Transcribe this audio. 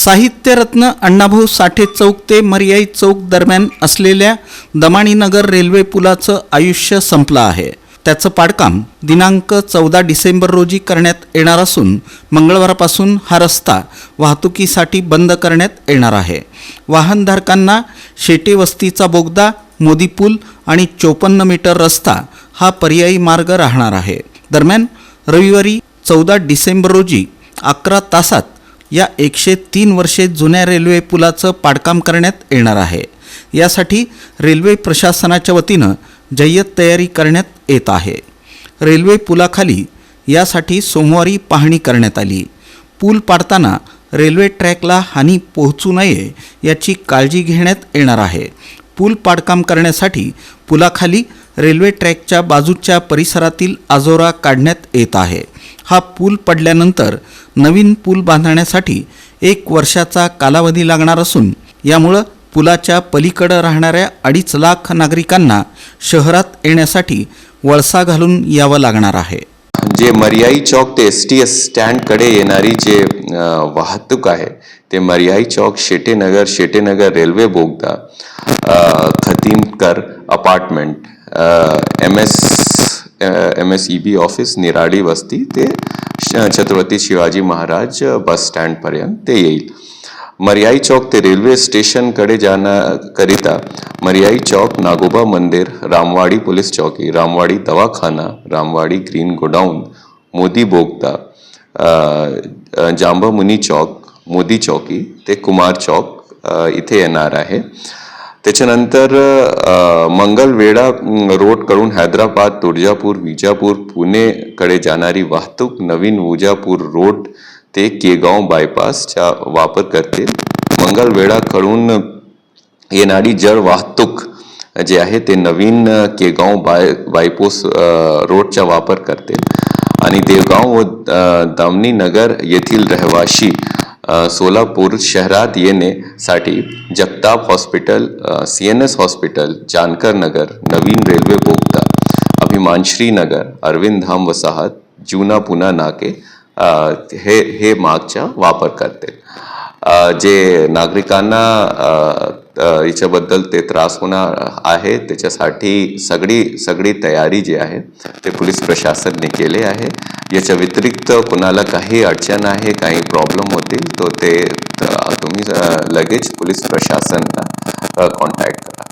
साहित्यरत्न अण्णाभाऊ साठे चौक ते मर्याई चौक दरम्यान असलेल्या दमाणीनगर रेल्वे पुलाचं आयुष्य संपलं आहे. त्याचं पाडकाम दिनांक 14 डिसेंबर रोजी करण्यात येणार असून मंगळवारपासून हा रस्ता वाहतुकीसाठी बंद करण्यात येणार आहे. वाहनधारकांना शेटे वस्तीचा बोगदा, मोदी पूल आणि 54 मीटर रस्ता हा पर्यायी मार्ग राहणार आहे. दरम्यान रविवारी 14 डिसेंबर रोजी 11 तासात या 103 वर्षे जुन्या रेल्वे पुलाचं पाडकाम करण्यात येणार आहे. यासाठी रेल्वे प्रशासनाच्या वतीनं जय्यत तयारी करण्यात येत आहे. रेल्वे पुलाखाली यासाठी सोमवारी पाहणी करण्यात आली. पूल पाडताना रेल्वे ट्रॅकला हानी पोहोचू नये याची काळजी घेण्यात येणार आहे. पूल पाडकाम करण्यासाठी पुलाखाली रेल्वे ट्रॅकच्या बाजूच्या परिसरातील आजोरा काढण्यात येत आहे. हा पूल पडल्यानंतर नवीन पूल बांधण्यासाठी 1 वर्षाचा कालावधी लागणार असून यामुळं पुलाच्या पलीकडं राहणाऱ्या 2.5 लाख नागरिकांना शहरात येण्यासाठी वळसा घालून यावं लागणार आहे. जे मर्याई चौक ते STS स्टँडकडे येणारी जे वाहतूक आहे ते मर्याई चौक शेटेनगर रेल्वे बोगदा, खतीमकर अपार्टमेंट, MSEB ऑफिस निराडी वस्ती ते छत्रपती शिवाजी महाराज बस स्टँड पर्यंत ते येईल. मर्याई चौक ते रेल्वे स्टेशनकडे जाण्याकरिता मर्याई चौक, नागोबा मंदिर, रामवाडी पोलीस चौकी, रामवाडी दवाखाना, रामवाडी ग्रीन गोडाऊन, मोदी बोगदा, जांबामुनी चौक, मोदी चौकी ते कुमार चौक इथे येणार आहे. त्याच्यानंतर मंगलवेढा रोड कडून हैदराबाद, तुळजापूर, विजापूर, पुणेकडे जाणारी वाहतूक नवीन विजापूर रोड ते केगाव बायपासचा वापर करतील. मंगलवेढा कडून येणारी जड वाहतूक जे आहे ते नवीन केगाव बायपास रोडचा वापर करतील. आणि देवगाव व दमणीनगर येथील रहिवाशी सोलापूर शहरात येण्यासाठी Jagtap hospital, CNS hospital, Jankar Nagar, नवीन रेल्वे बोगदा, अभिमानश्री नगर, अरविंद धाम वसाहत, जुना पुना नाके हे मार्गचा वापर करतील. जे नागरिकांना याच्याबद्दल ते त्रास होणार आहे त्याच्यासाठी सगळी तयारी जी आहे ते पोलीस प्रशासनाने केले आहे. याच्या व्यतिरिक्त कोणाला काही अडचण आहे, काही प्रॉब्लेम होतील तो ते तुम्ही लगेच पोलीस प्रशासनाला कॉन्टॅक्ट करा.